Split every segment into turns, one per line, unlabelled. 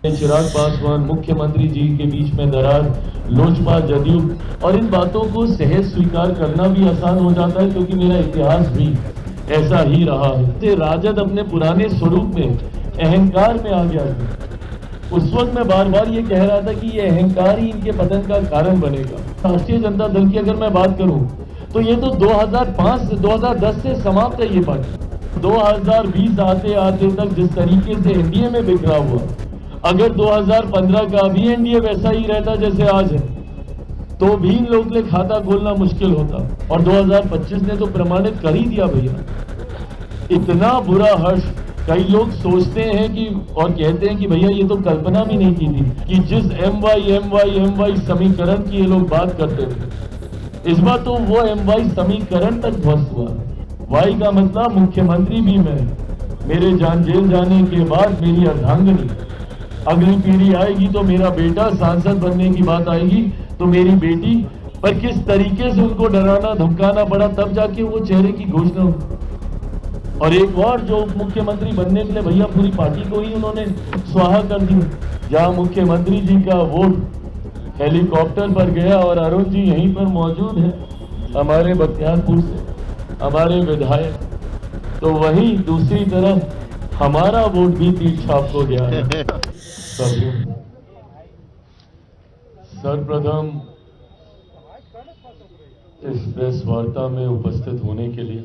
चिराग पासवान मुख्यमंत्री जी के बीच में दरार, लोजपा जदयू, और इन बातों को सहज स्वीकार करना भी आसान हो जाता है क्योंकि मेरा इतिहास भी ऐसा ही रहा है। राजद अपने पुराने स्वरूप में अहंकार में आ गया था। उस वक्त मैं बार बार ये कह रहा था कि ये अहंकार ही इनके पतन का कारण बनेगा। राष्ट्रीय जनता दल की अगर मैं बात करूं तो ये तो 2005 से 2010 से समाप्त है। ये पार्टी 2020 आते आते तक जिस तरीके से एनडीए में बिखरा हुआ, अगर 2015 का भी एनडीए वैसा ही रहता जैसे आज है तो भी इन लोगों के लिए खाता खोलना मुश्किल होता, और 2025 ने तो प्रमाणित कर ही दिया भैया। इतना बुरा हर्ष कई लोग सोचते हैं कि और कहते हैं कि भैया ये तो कल्पना भी नहीं की थी कि जिस एमवाई समीकरण की ये लोग बात करते थे, इस बार तो वो एमवाई समीकरण तक ध्वस्त हुआ। वाई का मतलब मुख्यमंत्री भी मैं, मेरे जेल जाने के बाद मेरी अर्धांगिनी, अगली पीढ़ी आएगी तो मेरा बेटा, सांसद बनने की बात आएगी तो मेरी बेटी, पर किस तरीके से उनको डराना धमकाना पड़ा तब जाके वो चेहरे की घोषणा हुई। और एक और जो उप मुख्यमंत्री बनने के लिए भैया पूरी पार्टी को ही उन्होंने स्वाहा कर दिया। जहां मुख्यमंत्री जी का वोट हेलीकॉप्टर पर गया और अरुण जी यहीं पर मौजूद है हमारे बख्तियारपुर से, हमारे विधायक, तो वहीं दूसरी तरफ हमारा वोट भी तीर छाप हो गया है। सर्वप्रथम इस प्रेस वार्ता में उपस्थित होने के लिए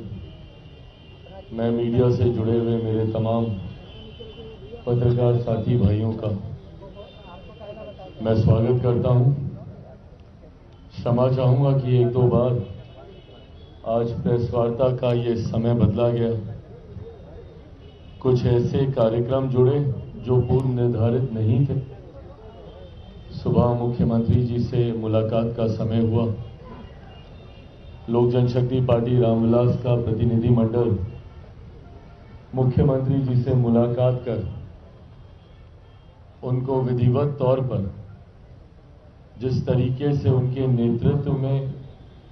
मैं मीडिया से जुड़े हुए मेरे तमाम पत्रकार साथी भाइयों का मैं स्वागत करता हूं। क्षमा चाहूंगा कि एक दो बार आज प्रेस वार्ता का ये समय बदला गया। कुछ ऐसे कार्यक्रम जुड़े जो पूर्व निर्धारित नहीं थे। सुबह मुख्यमंत्री जी से मुलाकात का समय हुआ। लोक जनशक्ति पार्टी रामविलास का प्रतिनिधि मंडल मुख्यमंत्री जी से मुलाकात कर उनको विधिवत तौर पर जिस तरीके से उनके नेतृत्व में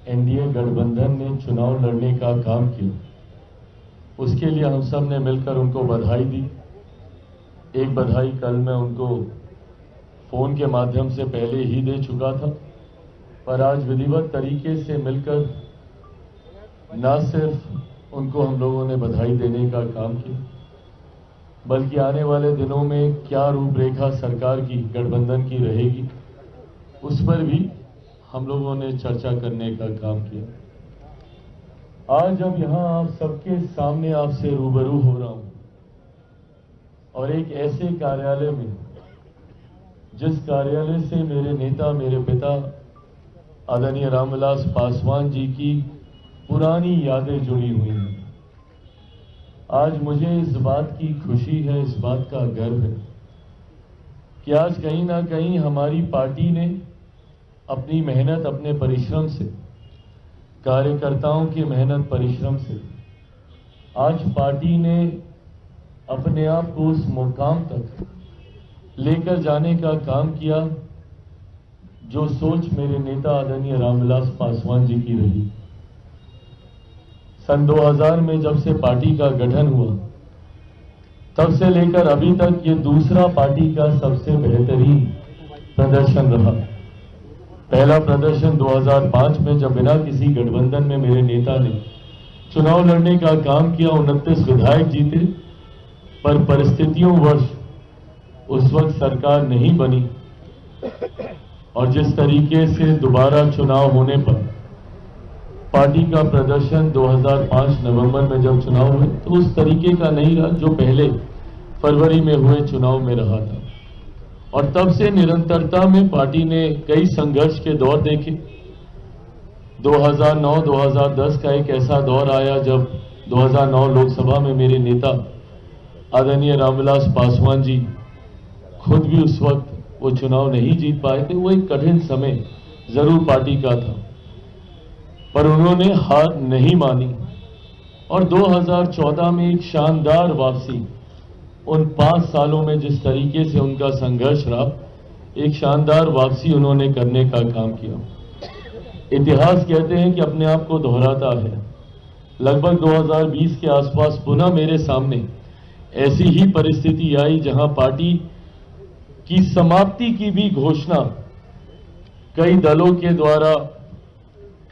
एनडीए गठबंधन ने चुनाव लड़ने का काम किया, उसके लिए हम सब ने मिलकर उनको बधाई दी। एक बधाई कल मैं उनको फोन के माध्यम से पहले ही दे चुका था, पर आज विधिवत तरीके से मिलकर न सिर्फ उनको हम लोगों ने बधाई देने का काम किया, बल्कि आने वाले दिनों में क्या रूपरेखा सरकार की गठबंधन की रहेगी उस पर भी हम लोगों ने चर्चा करने का काम किया। आज जब यहां आप सबके सामने आपसे रूबरू हो रहा हूं और एक ऐसे कार्यालय में जिस कार्यालय से मेरे नेता, मेरे पिता आदरणीय रामविलास पासवान जी की पुरानी यादें जुड़ी हुई हैं, आज मुझे इस बात की खुशी है, इस बात का गर्व है कि आज कहीं ना कहीं हमारी पार्टी ने अपनी मेहनत, अपने परिश्रम से, कार्यकर्ताओं की मेहनत परिश्रम से आज पार्टी ने अपने आप को उस मुकाम तक लेकर जाने का काम किया जो सोच मेरे नेता आदरणीय रामविलास पासवान जी की रही। सन 2000 में जब से पार्टी का गठन हुआ तब से लेकर अभी तक ये दूसरा पार्टी का सबसे बेहतरीन प्रदर्शन रहा। पहला प्रदर्शन 2005 में जब बिना किसी गठबंधन में मेरे नेता ने चुनाव लड़ने का काम किया, 29 विधायक जीते, पर परिस्थितियों वर्ष उस वक्त सरकार नहीं बनी और जिस तरीके से दोबारा चुनाव होने पर पार्टी का प्रदर्शन 2005 नवंबर में जब चुनाव हुए तो उस तरीके का नहीं रहा जो पहले फरवरी में हुए चुनाव में रहा था। और तब से निरंतरता में पार्टी ने कई संघर्ष के दौर देखे। 2009-2010 का एक ऐसा दौर आया जब 2009 लोकसभा में मेरे नेता आदरणीय रामविलास पासवान जी खुद भी उस वक्त वो चुनाव नहीं जीत पाए थे। वो एक कठिन समय जरूर पार्टी का था, पर उन्होंने हार नहीं मानी और 2014 में एक शानदार वापसी, उन 5 सालों में जिस तरीके से उनका संघर्ष रहा, एक शानदार वापसी उन्होंने करने का काम किया। इतिहास कहते हैं कि अपने आप को दोहराता है। लगभग 2020 के आसपास पुनः मेरे सामने ऐसी ही परिस्थिति आई जहां पार्टी की समाप्ति की भी घोषणा कई दलों के द्वारा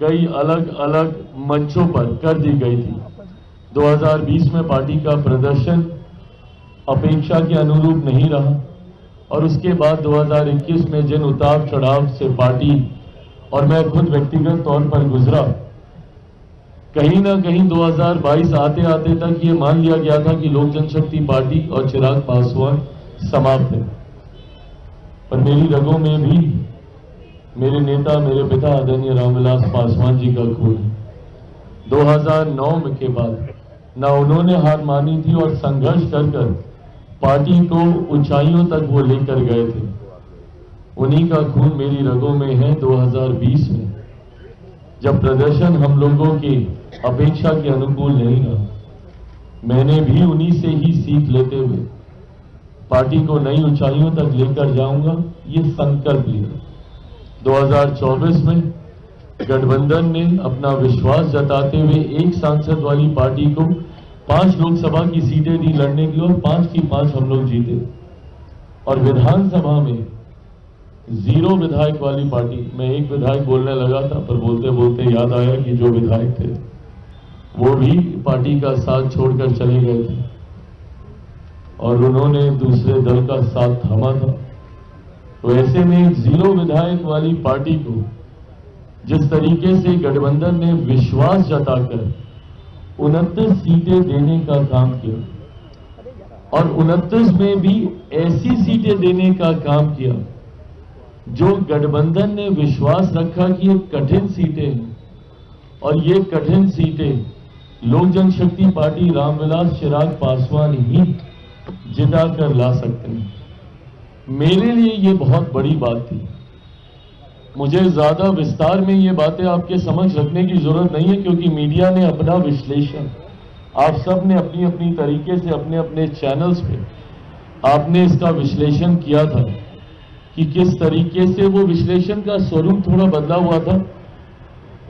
कई अलग अलग मंचों पर कर दी गई थी। 2020 में पार्टी का प्रदर्शन अपेक्षा के अनुरूप नहीं रहा और उसके बाद 2021 में जिन उतार चढ़ाव से पार्टी और मैं खुद व्यक्तिगत तौर पर गुजरा, कहीं ना कहीं 2022 आते आते तक ये मान लिया गया था कि लोक जनशक्ति पार्टी और चिराग पासवान समाप्त है। पर मेरी रगों में भी मेरे नेता, मेरे पिता आदरणीय रामविलास पासवान जी का खून है। 2009 के बाद ना उन्होंने हार मानी थी और संघर्ष कर पार्टी को ऊंचाइयों तक वो लेकर गए थे। उन्हीं का खून मेरी रगों में है। 2020 में जब प्रदर्शन हम लोगों की अपेक्षा के अनुकूल नहीं रहा, मैंने भी उन्हीं से ही सीख लेते हुए पार्टी को नई ऊंचाइयों तक लेकर जाऊंगा, ये संकल्प लिया। 2024 में गठबंधन ने अपना विश्वास जताते हुए एक सांसद वाली पार्टी को 5 लोकसभा की सीटें दी लड़ने के लिए और 5 की 5 हम लोग जीते। और विधानसभा में 0 विधायक वाली पार्टी, मैं एक विधायक बोलने लगा था पर बोलते बोलते याद आया कि जो विधायक थे वो भी पार्टी का साथ छोड़कर चले गए थे और उन्होंने दूसरे दल का साथ थामा था। तो ऐसे में 0 विधायक वाली पार्टी को जिस तरीके से गठबंधन ने विश्वास जताकर 29 सीटें देने का काम किया और 29 में भी ऐसी सीटें देने का काम किया जो गठबंधन ने विश्वास रखा कि ये कठिन सीटें हैं और ये कठिन सीटें लोक जनशक्ति पार्टी रामविलास चिराग पासवान ही जिता कर ला सकते हैं। मेरे लिए ये बहुत बड़ी बात थी। मुझे ज्यादा विस्तार में ये बातें आपके समक्ष रखने की जरूरत नहीं है क्योंकि मीडिया ने अपना विश्लेषण, आप सब ने अपनी अपनी तरीके से अपने अपने चैनल्स पे आपने इसका विश्लेषण किया था कि किस तरीके से वो विश्लेषण का स्वरूप थोड़ा बदला हुआ था।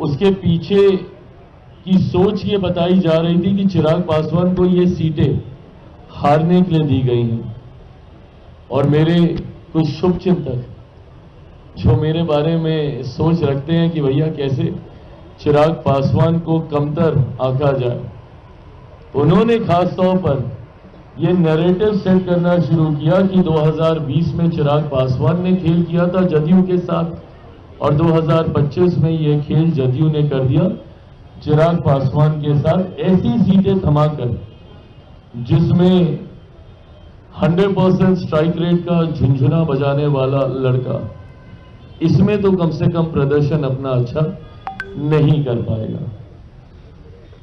उसके पीछे की सोच ये बताई जा रही थी कि चिराग पासवान को ये सीटें हारने के लिए दी गई हैं और मेरे कुछ शुभचिंतक जो मेरे बारे में सोच रखते हैं कि भैया कैसे चिराग पासवान को कमतर आंका जाए, उन्होंने खासतौर पर यह नैरेटिव सेट करना शुरू किया कि 2020 में चिराग पासवान ने खेल किया था जदयू के साथ और 2025 में यह खेल जदयू ने कर दिया चिराग पासवान के साथ। ऐसी सीटें थमाकर जिसमें 100% स्ट्राइक रेट का झुंझुना बजाने वाला लड़का, इसमें तो कम से कम प्रदर्शन अपना अच्छा नहीं कर पाएगा।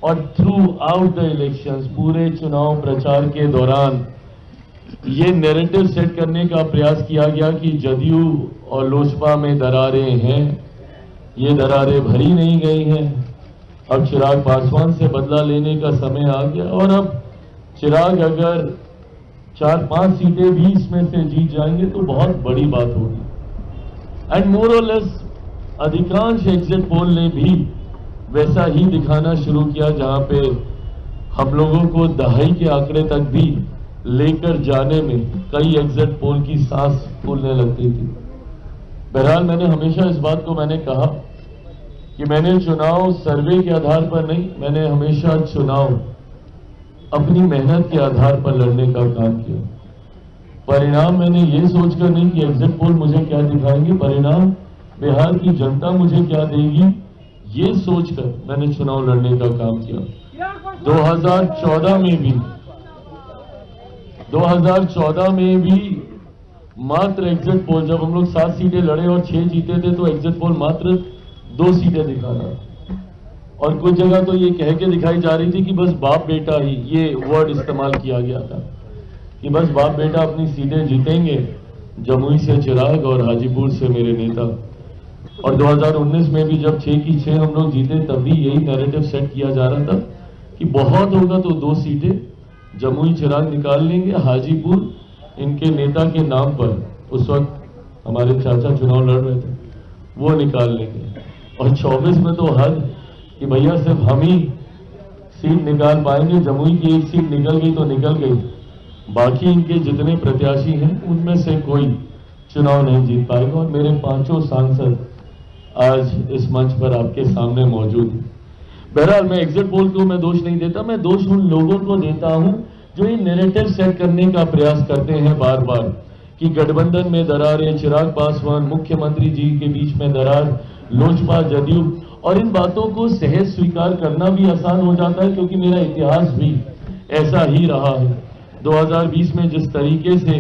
और थ्रू आउट द इलेक्शंस, पूरे चुनाव प्रचार के दौरान ये नैरेटिव सेट करने का प्रयास किया गया कि जदयू और लोजपा में दरारें हैं, ये दरारें भरी नहीं गई हैं, अब चिराग पासवान से बदला लेने का समय आ गया और अब चिराग अगर 4-5 सीटें भी इसमें से जीत जाएंगे तो बहुत बड़ी बात होगी। एंड मोर और लेस अधिकांश एग्जिट पोल ने भी वैसा ही दिखाना शुरू किया जहां पे हम लोगों को दहाई के आंकड़े तक भी लेकर जाने में कई एग्जिट पोल की सांस फूलने लगती थी। बहरहाल मैंने हमेशा इस बात को मैंने कहा कि मैंने चुनाव सर्वे के आधार पर नहीं, मैंने हमेशा चुनाव अपनी मेहनत के आधार पर लड़ने का काम किया। परिणाम मैंने ये सोचकर नहीं कि एग्जिट पोल मुझे क्या दिखाएंगे, परिणाम बिहार की जनता मुझे क्या देगी, ये सोचकर मैंने चुनाव लड़ने का काम किया। 2014 में भी मात्र एग्जिट पोल, जब हम लोग 7 सीटें लड़े और 6 जीते थे तो एग्जिट पोल मात्र 2 सीटें दिखा रहा और कुछ जगह तो ये कह के दिखाई जा रही थी कि बस बाप बेटा ही, ये वर्ड इस्तेमाल किया गया था कि बस बाप बेटा अपनी सीटें जीतेंगे, जमुई से चिराग और हाजीपुर से मेरे नेता। और 2019 में भी जब 6 की 6 हम लोग जीते तब भी यही नैरेटिव सेट किया जा रहा था कि बहुत होगा तो 2 सीटें जमुई चिराग निकाल लेंगे, हाजीपुर इनके नेता के नाम पर उस वक्त हमारे चाचा चुनाव लड़ रहे थे वो निकाल लेंगे। और 24 में तो हद कि भैया सिर्फ हम ही सीट निकाल पाएंगे, जमुई की 1 सीट निकल गई तो निकल गई, बाकी इनके जितने प्रत्याशी हैं उनमें से कोई चुनाव नहीं जीत पाएगा और मेरे 5 सांसद आज इस मंच पर आपके सामने मौजूद हैं। बहरहाल मैं एग्जिट पोल को मैं दोष नहीं देता, मैं दोष उन लोगों को देता हूं जो ये नैरेटिव सेट करने का प्रयास करते हैं बार बार कि गठबंधन में दरार है, चिराग पासवान मुख्यमंत्री जी के बीच में दरार, लोजपा जदयू, और इन बातों को सहज स्वीकार करना भी आसान हो जाता है क्योंकि मेरा इतिहास भी ऐसा ही रहा है। 2020 में जिस तरीके से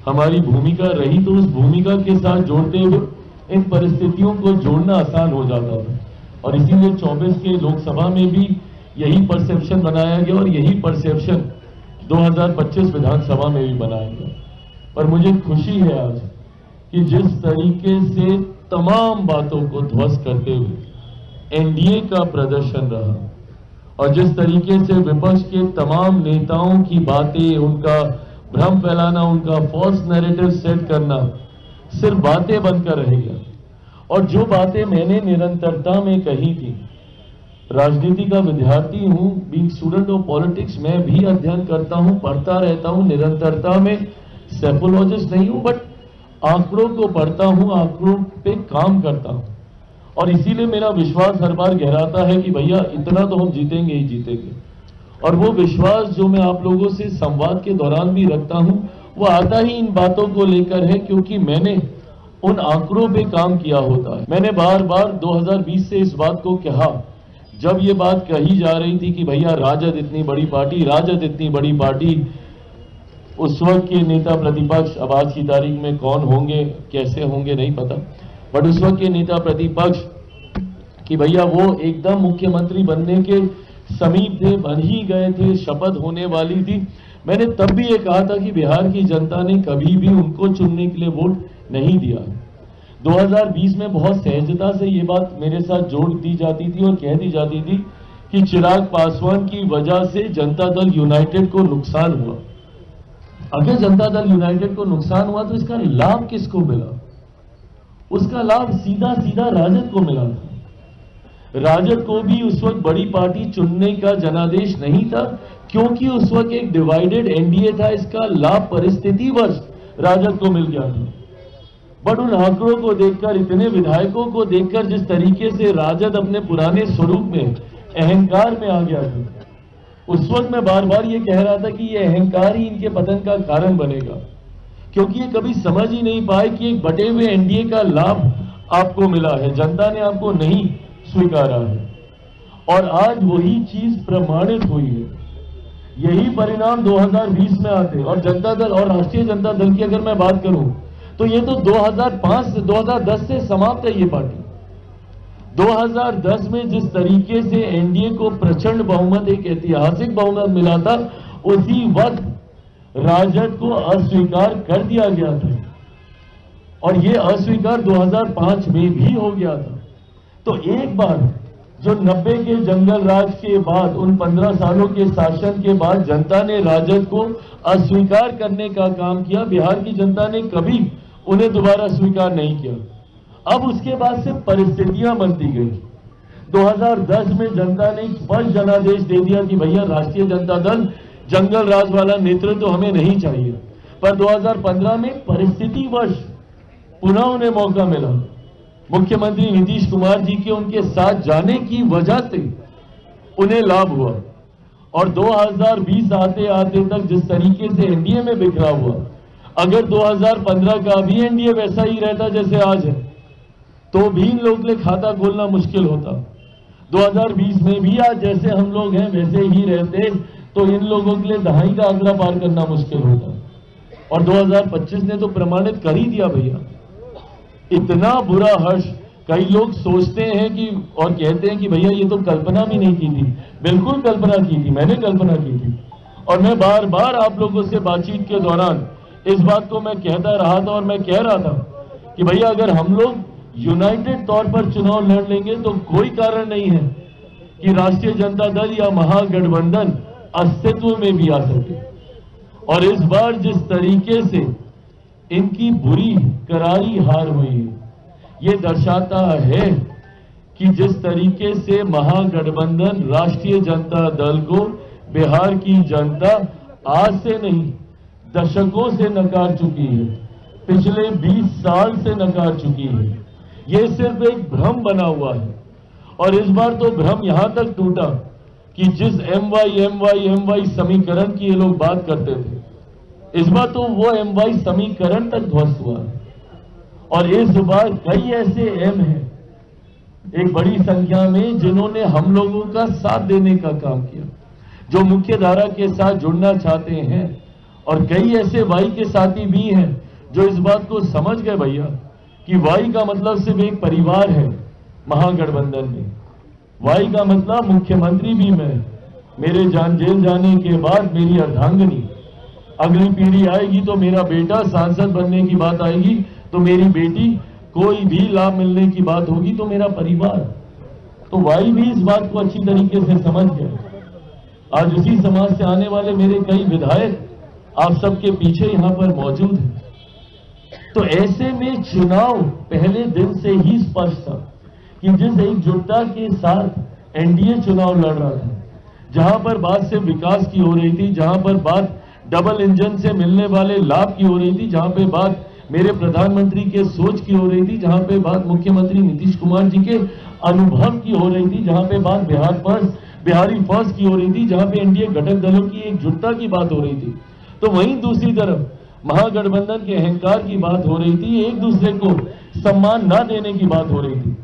हमारी भूमिका रही तो उस भूमिका के साथ जोड़ते हुए इन परिस्थितियों को जोड़ना आसान हो जाता था और इसीलिए 24 के लोकसभा में भी यही परसेप्शन बनाया गया और यही परसेप्शन 2025 विधानसभा में भी बनाया गया। पर मुझे खुशी है आज कि जिस तरीके से तमाम बातों को ध्वस्त करते हुए एनडीए का प्रदर्शन रहा और जिस तरीके से विपक्ष के तमाम नेताओं की बातें, उनका भ्रम फैलाना, उनका फॉल्स नैरेटिव सेट करना सिर्फ बातें बनकर रह गया। और जो बातें मैंने निरंतरता में कही थी, राजनीति का विद्यार्थी हूं, बीइंग स्टूडेंट ऑफ पॉलिटिक्स, मैं भी अध्ययन करता हूं, पढ़ता रहता हूं, निरंतरता में सेफोलॉजिस्ट नहीं हूं, बट आंकड़ों को पढ़ता हूं, आंकड़ों पे काम करता हूं और इसीलिए मेरा विश्वास हर बार गहराता है कि भैया इतना तो हम जीतेंगे ही जीतेंगे। और वो विश्वास जो मैं आप लोगों से संवाद के दौरान भी रखता हूं वो आता ही इन बातों को लेकर है क्योंकि मैंने उन आंकड़ों पे काम किया होता है। मैंने बार बार 2020 से इस बात को कहा जब ये बात कही जा रही थी कि भैया राजद इतनी बड़ी पार्टी, राजद इतनी बड़ी पार्टी, उस वक्त के नेता प्रतिपक्ष, अब आज की तारीख में कौन होंगे कैसे होंगे नहीं पता, बट उस वक्त के नेता प्रतिपक्ष कि भैया वो एकदम मुख्यमंत्री बनने के समीप थे, बन ही गए थे, शपथ होने वाली थी। मैंने तब भी ये कहा था कि बिहार की जनता ने कभी भी उनको चुनने के लिए वोट नहीं दिया। 2020 में बहुत सहजता से ये बात मेरे साथ जोड़ दी जाती थी और कह दी जाती थी कि चिराग पासवान की वजह से जनता दल यूनाइटेड को नुकसान हुआ। अगर जनता दल यूनाइटेड को नुकसान हुआ तो इसका लाभ किसको मिला? उसका लाभ सीधा सीधा राजद को मिला था। राजद को भी उस वक्त बड़ी पार्टी चुनने का जनादेश नहीं था क्योंकि उस वक्त एक डिवाइडेड एनडीए था। इसका लाभ परिस्थितिवश राजद को मिल गया था। बट उन आंकड़ों को देखकर, इतने विधायकों को देखकर जिस तरीके से राजद अपने पुराने स्वरूप में, अहंकार में आ गया था, उस वक्त मैं बार बार ये कह रहा था कि ये अहंकार ही इनके पतन का कारण बनेगा क्योंकि ये कभी समझ ही नहीं पाए कि एक बटे हुए एनडीए का लाभ आपको मिला है, जनता ने आपको नहीं स्वीकारा है और आज वही चीज प्रमाणित हुई है। यही परिणाम 2020 में आते और जनता दल और राष्ट्रीय जनता दल की अगर मैं बात करूं तो ये तो 2005 से 2010 से समाप्त है ये पार्टी। 2010 में जिस तरीके से एनडीए को प्रचंड बहुमत, एक ऐतिहासिक बहुमत मिला था, उसी वक्त राजद को अस्वीकार कर दिया गया था और ये अस्वीकार 2005 में भी हो गया था। तो एक बार जो 90 के जंगल राज के बाद, उन 15 सालों के शासन के बाद जनता ने राजद को अस्वीकार करने का काम किया। बिहार की जनता ने कभी उन्हें दोबारा स्वीकार नहीं किया। अब उसके बाद से परिस्थितियां बनती गई। 2010 में जनता ने स्पष्ट जनादेश दे दिया कि भैया राष्ट्रीय जनता दल जंगल राज वाला नेतृत्व तो हमें नहीं चाहिए, पर 2015 में परिस्थितिवश पुनः उन्हें मौका मिला। मुख्यमंत्री नीतीश कुमार जी के उनके साथ जाने की वजह से उन्हें लाभ हुआ और 2020 आते आते तक जिस तरीके से एनडीए में बिखरा हुआ, अगर 2015 का भी एनडीए वैसा ही रहता जैसे आज है तो भी इन लोगों के लिए खाता खोलना मुश्किल होता। 2020 में भी आज जैसे हम लोग हैं वैसे ही रहते तो इन लोगों के लिए दहाई का आंकड़ा पार करना मुश्किल होता और 2025 ने तो प्रमाणित कर ही दिया भैया। इतना बुरा हर्ष, कई लोग सोचते हैं कि और कहते हैं कि भैया ये तो कल्पना भी नहीं की थी। बिल्कुल कल्पना की थी, मैंने कल्पना की थी और मैं बार बार आप लोगों से बातचीत के दौरान इस बात को मैं कहता रहा था और मैं कह रहा था कि भैया अगर हम लोग यूनाइटेड तौर पर चुनाव लड़ लेंगे तो कोई कारण नहीं है कि राष्ट्रीय जनता दल या महागठबंधन अस्तित्व में भी आ सके। और इस बार जिस तरीके से इनकी बुरी करारी हार हुई है, ये दर्शाता है कि जिस तरीके से महागठबंधन राष्ट्रीय जनता दल को बिहार की जनता आज से नहीं दशकों से नकार चुकी है। पिछले 20 साल से नकार चुकी है। ये सिर्फ एक भ्रम बना हुआ है और इस बार तो भ्रम यहां तक टूटा कि जिस MY समीकरण की ये लोग बात करते थे, इस बार तो वो MY समीकरण तक ध्वस्त हुआ है। और इस बार कई ऐसे M हैं एक बड़ी संख्या में जिन्होंने हम लोगों का साथ देने का काम किया, जो मुख्य धारा के साथ जुड़ना चाहते हैं, और कई ऐसे Y के साथी भी हैं जो इस बात को समझ गए भैया कि Y का मतलब सिर्फ एक परिवार है महागठबंधन में। Y का मतलब मुख्यमंत्री भी मैं, मेरे जेल जाने के बाद मेरी अर्धांगिनी, अगली पीढ़ी आएगी तो मेरा बेटा सांसद बनने की बात आएगी तो मेरी बेटी, कोई भी लाभ मिलने की बात होगी तो मेरा परिवार। तो Y भी इस बात को अच्छी तरीके से समझ गए। आज उसी समाज से आने वाले मेरे कई विधायक आप सबके पीछे यहां पर मौजूद हैं। तो ऐसे में चुनाव पहले दिन से ही स्पष्ट था कि जिस एकजुटता के साथ एनडीए चुनाव लड़ रहा था, जहां पर बात सिर्फ विकास की हो रही थी, जहां पर बात डबल इंजन से मिलने वाले लाभ की हो रही थी, जहां पे बात मेरे प्रधानमंत्री के सोच की हो रही थी, जहां पे बात मुख्यमंत्री नीतीश कुमार जी के अनुभव की हो रही थी, जहां पे बात बिहारी फर्स्ट की हो रही थी, जहां पे एनडीए घटक दलों की एकजुटता की बात हो रही थी, तो वहीं दूसरी तरफ महागठबंधन के अहंकार की बात हो रही थी, एक दूसरे को सम्मान न देने की बात हो रही थी।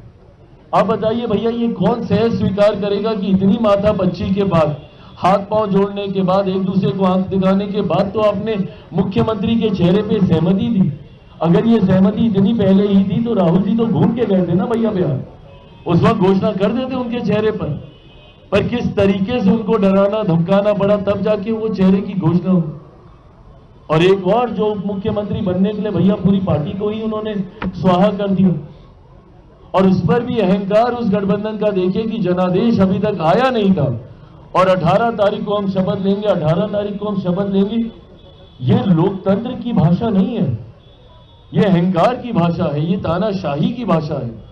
आप बताइए भैया, ये कौन सहज स्वीकार करेगा कि इतनी माथापच्ची के बाद, हाथ पांव जोड़ने के बाद, एक दूसरे को आंख दिखाने के बाद तो आपने मुख्यमंत्री के चेहरे पे सहमति दी। अगर ये सहमति इतनी पहले ही थी तो राहुल जी तो घूम के गए थे ना भैया बिहार, उस वक्त घोषणा कर देते उनके चेहरे पर किस तरीके से उनको डराना धमकाना पड़ा, तब जाके वो चेहरे की घोषणा हुई। और एक और जो उप मुख्यमंत्री बनने के लिए भैया पूरी पार्टी को ही उन्होंने स्वाहा कर दिया। और उस पर भी अहंकार उस गठबंधन का देखिए कि जनादेश अभी तक आया नहीं था और 18 तारीख को हम शपथ लेंगे, 18 तारीख को हम शपथ लेंगे। ये लोकतंत्र की भाषा नहीं है, ये अहंकार की भाषा है, ये तानाशाही की भाषा है।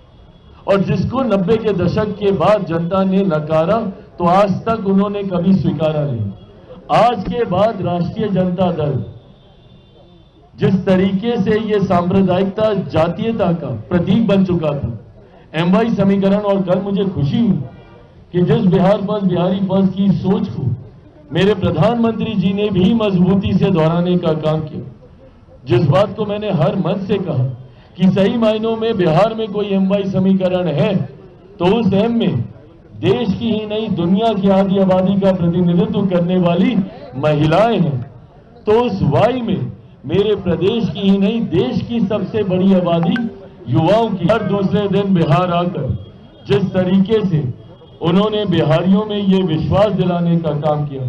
और जिसको 90 के दशक के बाद जनता ने नकारा तो आज तक उन्होंने कभी स्वीकारा नहीं। आज के बाद राष्ट्रीय जनता दल जिस तरीके से ये सांप्रदायिकता जातीयता का प्रतीक बन चुका था, MY समीकरण, और कल मुझे खुशी हुई कि जिस बिहारी फर्स्ट की सोच को मेरे प्रधानमंत्री जी ने भी मजबूती से दोहराने का काम किया, जिस बात को मैंने हर मंच से कहा कि सही मायनों में बिहार में कोई MY समीकरण है तो उस M में देश की ही नहीं दुनिया की आधी आबादी का प्रतिनिधित्व करने वाली महिलाएं हैं, तो उस Y में मेरे प्रदेश की ही नहीं देश की सबसे बड़ी आबादी युवाओं की। हर दूसरे दिन बिहार आकर जिस तरीके से उन्होंने बिहारियों में ये विश्वास दिलाने का काम किया,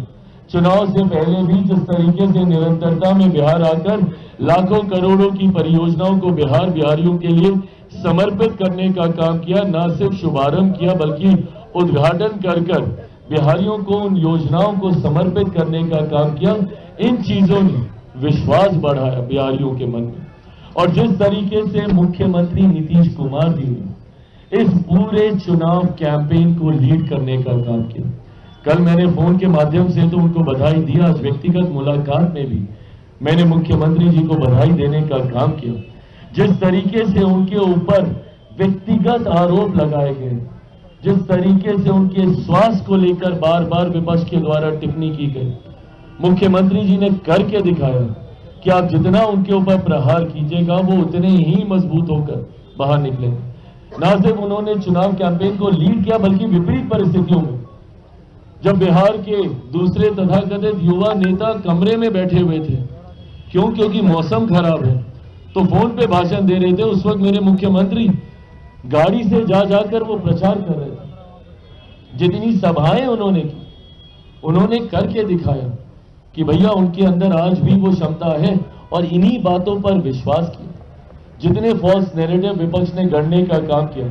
चुनाव से पहले भी जिस तरीके से निरंतरता में बिहार आकर लाखों करोड़ों की परियोजनाओं को बिहारियों के लिए समर्पित करने का काम किया, न सिर्फ शुभारंभ किया बल्कि उद्घाटन कर बिहारियों को उन योजनाओं को समर्पित करने का काम किया। इन चीजों ने विश्वास बढ़ाया बिहारियों के मन में। और जिस तरीके से मुख्यमंत्री नीतीश कुमार जी ने इस पूरे चुनाव कैंपेन को लीड करने का काम किया, कल मैंने फोन के माध्यम से तो उनको बधाई दिया, आज व्यक्तिगत मुलाकात में भी मैंने मुख्यमंत्री जी को बधाई देने का काम किया। जिस तरीके से उनके ऊपर व्यक्तिगत आरोप लगाए गए, जिस तरीके से उनके स्वास्थ्य को लेकर बार बार विपक्ष के द्वारा टिप्पणी की गई, मुख्यमंत्री जी ने करके दिखाया कि आप जितना उनके ऊपर प्रहार कीजिएगा वो उतने ही मजबूत होकर बाहर निकलेंगे। ना सिर्फ उन्होंने चुनाव कैंपेन को लीड किया बल्कि विपरीत परिस्थितियों में जब बिहार के दूसरे तथाकथित युवा नेता कमरे में बैठे हुए थे, क्योंकि मौसम खराब है, तो फोन पे भाषण दे रहे थे, उस वक्त मेरे मुख्यमंत्री गाड़ी से जाकर वो प्रचार कर रहे थे। जितनी सभाएं उन्होंने की, उन्होंने करके दिखाया कि भैया उनके अंदर आज भी वो क्षमता है, और इन्हीं बातों पर विश्वास किया। जितने फॉल्स नैरेटिव विपक्ष ने गढ़ने का काम किया,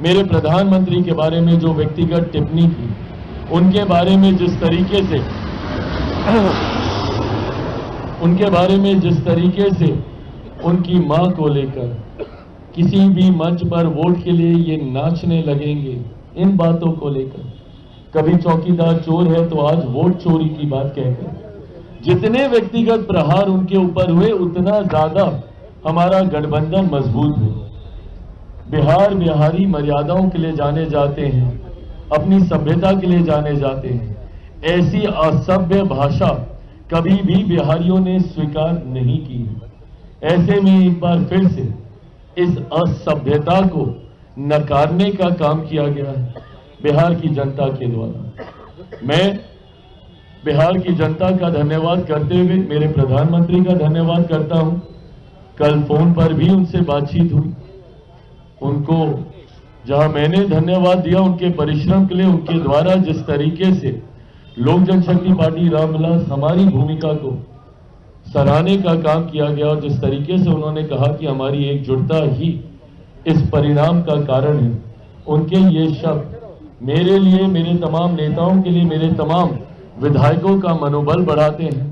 मेरे प्रधानमंत्री के बारे में जो व्यक्तिगत टिप्पणी की, उनके बारे में जिस तरीके से उनकी मां को लेकर किसी भी मंच पर वोट के लिए ये नाचने लगेंगे, इन बातों को लेकर, कभी चौकीदार चोर है तो आज वोट चोरी की बात कहकर जितने व्यक्तिगत प्रहार उनके ऊपर हुए, उतना ज्यादा हमारा गठबंधन मजबूत हो। बिहार बिहारी मर्यादाओं के लिए जाने जाते हैं, अपनी सभ्यता के लिए जाने जाते हैं। ऐसी असभ्य भाषा कभी भी बिहारियों ने स्वीकार नहीं की है। ऐसे में एक बार फिर से इस असभ्यता को नकारने का काम किया गया है बिहार की जनता के द्वारा। मैं बिहार की जनता का धन्यवाद करते हुए मेरे प्रधानमंत्री का धन्यवाद करता हूं। कल फोन पर भी उनसे बातचीत हुई। उनको जहां मैंने धन्यवाद दिया उनके परिश्रम के लिए, उनके द्वारा जिस तरीके से लोक जनशक्ति पार्टी रामविलास हमारी भूमिका को सराहने का काम किया गया और जिस तरीके से उन्होंने कहा कि हमारी एकजुटता ही इस परिणाम का कारण है, उनके ये शब्द मेरे लिए, मेरे तमाम नेताओं के लिए, मेरे तमाम विधायकों का मनोबल बढ़ाते हैं।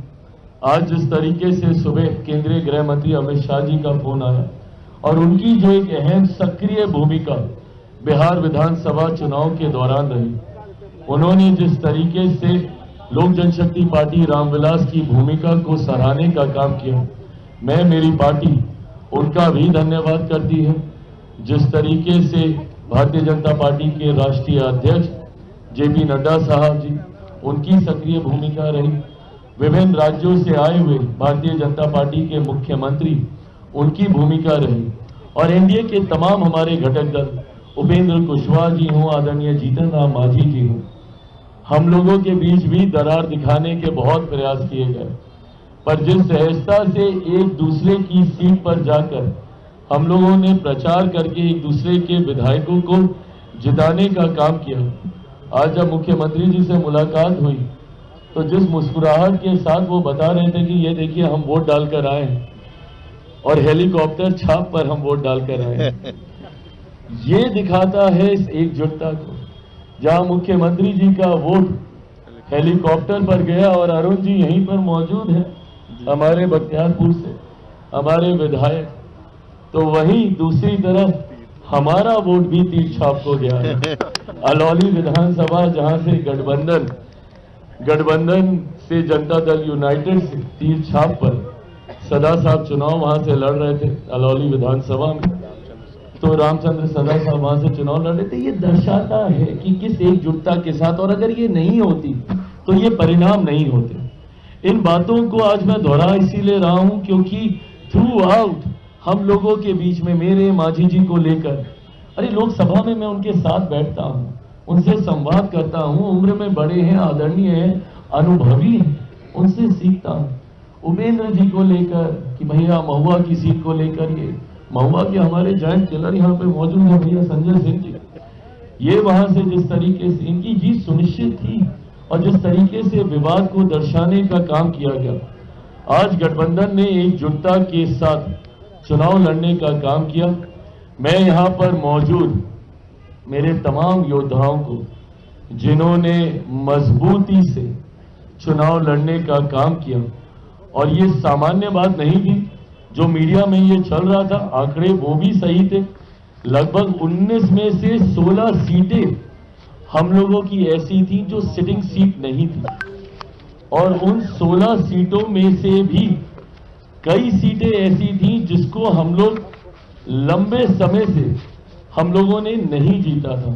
आज जिस तरीके से सुबह केंद्रीय गृह मंत्री अमित शाह जी का फोन आया और उनकी जो एक अहम सक्रिय भूमिका बिहार विधानसभा चुनाव के दौरान रही, उन्होंने जिस तरीके से लोक जनशक्ति पार्टी रामविलास की भूमिका को सराहने का काम किया, मैं, मेरी पार्टी उनका भी धन्यवाद करती है। जिस तरीके से भारतीय जनता पार्टी के राष्ट्रीय अध्यक्ष जेपी नड्डा साहब जी, उनकी सक्रिय भूमिका रही। विभिन्न राज्यों से आए हुए भारतीय जनता पार्टी के मुख्यमंत्री, उनकी भूमिका रही और एनडीए के तमाम हमारे घटक दल, उपेंद्र कुशवाहा जी हों, आदरणीय जीतन राम मांझी जी हों, हम लोगों के बीच भी दरार दिखाने के बहुत प्रयास किए गए। पर जिस सहजता से एक दूसरे की सीट पर जाकर हम लोगों ने प्रचार करके एक दूसरे के विधायकों को जिताने का काम किया, आज जब मुख्यमंत्री जी से मुलाकात हुई तो जिस मुस्कुराहट के साथ वो बता रहे थे कि ये देखिए हम वोट डालकर आए हैं और हेलीकॉप्टर छाप पर हम वोट डालकर आए हैं, ये दिखाता है इस एकजुटता को। जहां मुख्यमंत्री जी का वोट हेलीकॉप्टर पर गया और अरुण जी यहीं पर मौजूद हैं हमारे बख्तियारपुर से, हमारे विधायक, तो वहीं दूसरी तरफ हमारा वोट भी तीर छाप हो गया है। अलौली विधानसभा जहां से गठबंधन से जनता दल यूनाइटेड से तीर छाप पर सदा साहब चुनाव वहां से लड़ रहे थे अलौली विधानसभा में, तो रामचंद्र सदा साहब वहां से चुनाव लड़ रहे थे। ये दर्शाता है कि किस एकजुटता के साथ, और अगर ये नहीं होती तो ये परिणाम नहीं होते। इन बातों को आज मैं दोहरा इसीलिए रहा हूं क्योंकि थ्रू आउट हम लोगों के बीच में, मेरे मांझी जी को लेकर, अरे लोकसभा में मैं उनके साथ बैठता हूं, उनसे संवाद करता हूं, उम्र में बड़े हैं, आदरणीय हैं, अनुभवी हैं, उनसे सीखता हूं। उपेंद्र जी को लेकर कि भैया महुआ की सीट को लेकर, ये महुआ के हमारे जॉइंट किलर यहाँ पे मौजूद है भैया संजय सिंह जी, ये वहां से जिस तरीके से इनकी जीत सुनिश्चित थी और जिस तरीके से विवाद को दर्शाने का काम किया गया, आज गठबंधन ने एकजुटता के साथ चुनाव लड़ने का काम किया। मैं यहाँ पर मौजूद मेरे तमाम योद्धाओं को, जिन्होंने मजबूती से चुनाव लड़ने का काम किया, और ये सामान्य बात नहीं थी जो मीडिया में ये चल रहा था, आंकड़े वो भी सही थे। लगभग 19 में से 16 सीटें हम लोगों की ऐसी थी जो सिटिंग सीट नहीं थी, और उन 16 सीटों में से भी कई सीटें ऐसी थी जिसको हम लोग लंबे समय से हम लोगों ने नहीं जीता था।